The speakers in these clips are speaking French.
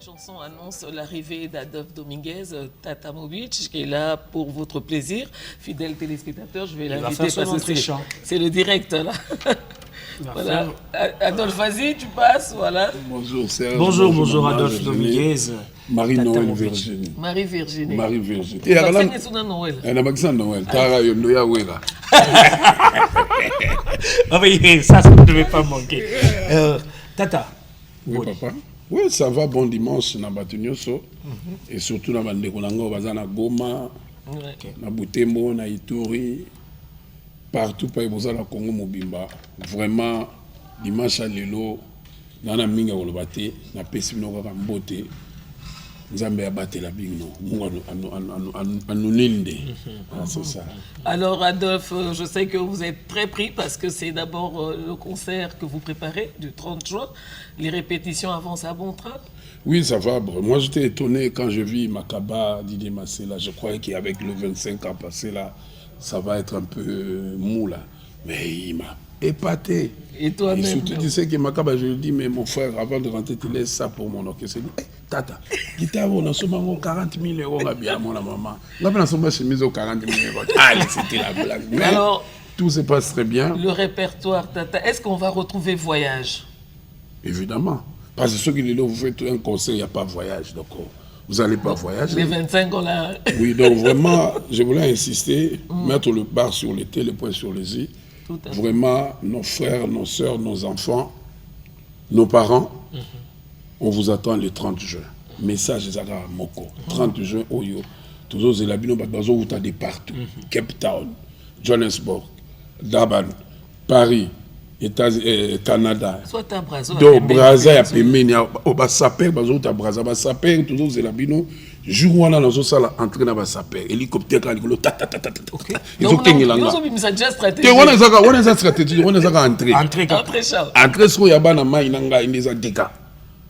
chanson annonce l'arrivée d'Adolphe Dominguez, Tata Mobic, qui est là pour votre plaisir. Fidèle téléspectateur, je vais l'inviter parce que c'est le direct là. Voilà. Adolphe, vas-y, tu passes, voilà. Bonjour Serge. Bonjour Adolphe Dominguez. Marie-Noël Virginie. Marie-Virginie. Marie-Virginie. Et alors, Noël. Elle a Maxime Noël. Tara Yonoya Wela. Ah oui, ça ne devait pas manquer. Tata. Oui, papa. Oui, ça va, bon dimanche, na Batunyoso. Et surtout, na Bandeko Nango, Bazana Goma, na Butembo, na Ituri, partout, par exemple, na Congo Mobimba. Vraiment, dimanche à l'élo, dans la minga olobate, na Pessimino Kambote, Nzambe a battu la bigno. C'est ça. Alors, Adolphe, je sais que vous êtes très pris parce que c'est d'abord le concert que vous préparez du 30 juin. Les répétitions avancent à bon train? Oui, ça va. Moi, j'étais étonné quand je vis Makaba, Didier Massé là. Je croyais qu'avec le 25 ans passé là, ça va être un peu mou là. Mais il m'a épaté. Et toi-même? Et surtout, tu sais que Makaba, je lui dis, mais mon frère, avant de rentrer, tu laisses ça pour mon orchestre. Il dit, hey, Tata, guitare, on a seulement 40 000 euros, on a bien, mon maman. Là, on a seulement chemise aux 40 000 euros. Allez, c'était la blague. Mais alors, tout se passe très bien. Le répertoire, Tata, est-ce qu'on va retrouver Voyage? Évidemment. Parce que ceux qui disent, vous faites un concert, il n'y a pas voyage. Donc, vous n'allez pas voyager. Les 25 ans là. Oui, donc vraiment, je voulais insister, mettre le bar sur le T, le point sur les i. Vraiment, nos frères, nos sœurs, nos enfants, nos parents, on vous attend le 30 juin. Message Zara Moko. 30 juin, Oyo. Tous les élabino, bazo ou de partout. Cape Town, Johannesburg, Durban, Paris, Canada. Soit à Brazza. Donc, Brazza, il y a Pémeni, au Saper, bazo ou à Brazza, Saper, tous les élabino. Jour où on a dans salle entrée dans la Saper, hélicoptère, ils ont tenu là. Ils ont déjà stratégie. On a une stratégie, on a entré. Entrée, sur Yabana Maïnanga, il les a dégâts.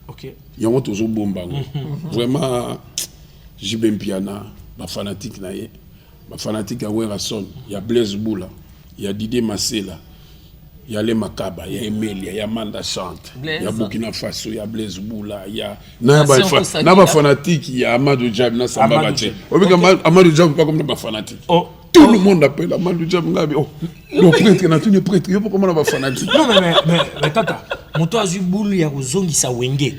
Ok. Il y a toujours bomba. Vraiment, Jibem Piana, ma fanatique naïe, ma fanatique à Werason, il y a Blaise Boula, il y a Didier Massela, il y a les Makaba, il y a Emelia, il y a Manda Chante, il y a Burkina Faso, il y a Blaise Boula, il y a Naba fanatique, il y a Amadou Djab, na Samba Bache. Amadou Djab pas comme Naba fanatique. Tout le monde appelle Amadou Djab. Le prêtre, na tous les prêtres, il y a pas comme Naba fanatique. Non mais Tata, Moto Azubul ya Zongi Sawenge.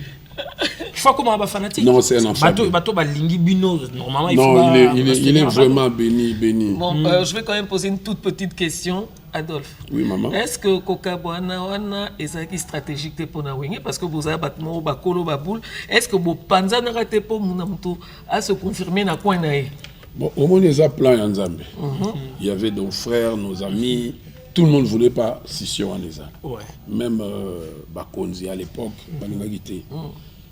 Je vois comment Naba fanatique. Non, c'est un enfant. Bato Balingi Bino, normalement il faut. Non, il est vraiment béni. Bon, je vais quand même poser une toute petite question. Adolphe, oui, maman. Est-ce que Kokabwana wana ezaki stratégique pour na wenge parce que vous avez battement bakolo baboul, est-ce que vous panza na raté pour munamuto à se confirmer na coin naé? Bon, au moins les plans Yanzambe. Il y avait nos frères, nos amis, tout le monde ne voulait pas scission en Eza. Ouais. Même Bakonzi à l'époque, Baningagité.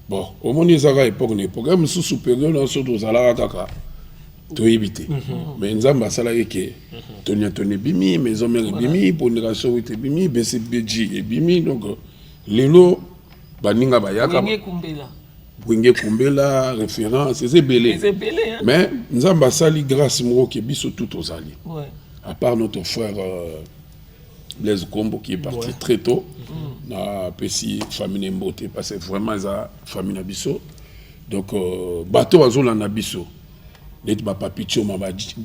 Bon, au moins les à l'époque, même sous supérieur dans ce dos à la kaka. To éviter. Mais Nzamba salarié que Tony Bimi, Maison Mère Bimi, Pondération Bimi, BCBG et Bimi, donc les lots, Baninga Bayaka. Wenge Kumbela, référence, c'est belé. Mais Nzamba sali grâce Moro qui biso tout aux alliés. À part notre frère Blaise Kombo qui est parti très tôt, na Pessi famille Mbote, parce que vraiment la famille Nabiso. Donc bateau Azola Nabiso. Les papichos,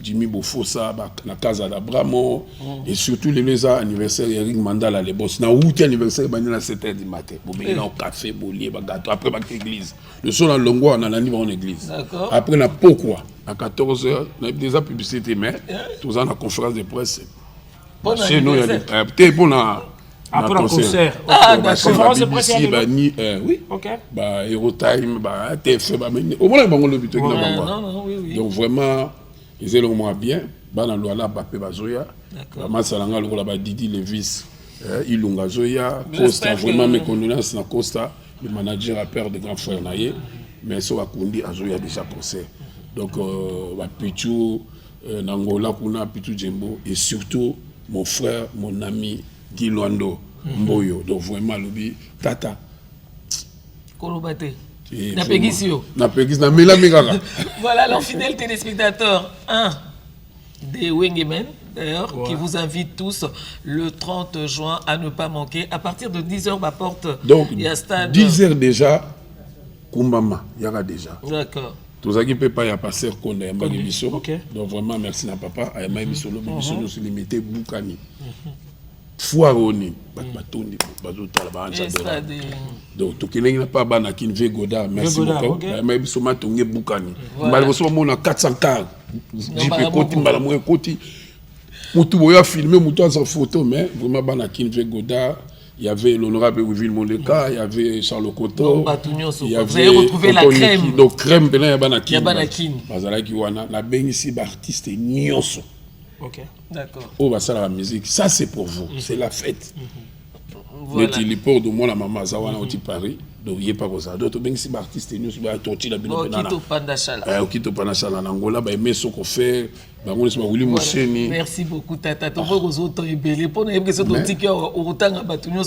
Jimmy Bofosa, la Casa d'Abramo, et surtout les anniversaires Eric Mandala, les boss. Na 8e anniversaire, il y a 7h du matin. Il y a un café, bolier, gâteau. Après, il y a l'église. Le soir, dans Longo, on a la niveau en église. Après, on a pourquoi à 14h, on a déjà publicité, mais tout ça, on a conférence de presse. Chez nous, il y a peut-être pour après le concert. Conférence de presse. Oui. Ok. Aerotime, TF, au moins, il y a le but. Donc vraiment, ils ont moins bien. Bana Luala Bape Bazoya. Masalanga Lola Didi Levis. Ilunga Zoya. Costa, vraiment mes condoléances dans Costa. Le manager a peur de grands frères Naye. Mais ça va Kundi Azoya déjà concert. Donc, Pichou, Nangola Kuna, Pichou Djembo. Et surtout, mon frère, mon ami, Guy Luando Mboyo. Donc vraiment, Lobi, Tata. Kolobate. Voilà, alors fidèle téléspectateur, un des Wengemen, d'ailleurs, qui vous invite tous le 30 juin à ne pas manquer. À partir de 10h, ma porte, donc, il y a stade. 10h déjà, Kumbama, il y a déjà. D'accord. Tous ceux qui ne peuvent pas y passer qu'on a un biso. Donc vraiment merci à papa. Il y a un biso, le biso nous limité Boukani. Foironi, Batondi, Bazota, Banjadora. Donc tout qui n'est pas banakin Vegoda, merci beaucoup. Il y a un biso matongé Boukani. Malheureusement on a 400 cars. JP Koti, Malamoué Koti. Moutou a filmé, Moutou a sa photo, mais vraiment banakin Vegoda. Il y avait l'honorable Ouville Moleka, il y avait Charles Coteau. Il y avait, vous avez retrouvé la crème. Donc crème, il y a Banakin. Il y a Banakin. Bazalaki wana, la ici artiste nyonso. OK. D'accord. Oh bah ça la musique, ça c'est pour vous, c'est la fête. Voilà. Mais il porte de moi la maman Zawana au Paris, donc il est pas comme ça. D'autres ben ici artiste nyonso ba torti la bino banana. Okito Pandachala. Okito Pandachala na Angola ba aimer ce qu'on fait. Merci beaucoup Tata. Tu vois aux autres ébélés pour nous que c'est ton ticket au temps à Batunyo.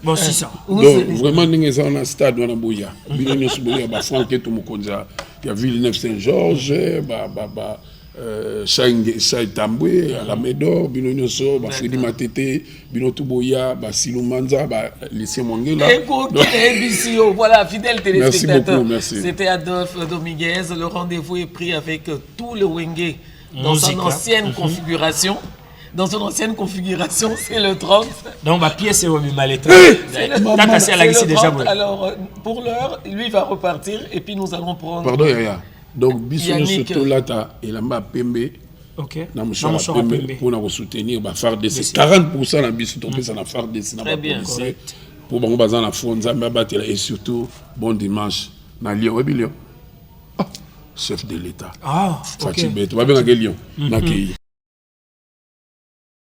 Bon c'est ça. Donc vraiment nous sommes dans stade on a bouya. Bino nous bouya ba Franck tout Mukonza. Il y a Villeneuve Saint-Georges, Chai Tamboué, à la Médor, Bino nous sommes Freddy Matete, Bino Tuboya, Silou Manza, Lycée Mongela. Voilà, fidèles téléspectateurs. Merci beaucoup, c'était Adolphe Dominguez. Le rendez-vous est pris avec tout le Wenge dans son ancienne configuration. Dans son ancienne configuration, c'est le 30. Donc ma pièce est au Mimalétra. Alors, pour l'heure, lui va repartir et puis nous allons prendre... Pardon, Yaya. Donc, Bissou surtout là, il a Pembe. Ok. Pour nous soutenir, faire des 40% de Bissou, ça n'a faire des très bien. Pour nous baser la Fonza, et surtout, bon dimanche. Dans Lyon, chef de l'État. Ah, ok. Fatih Beto, va bien à Lyon.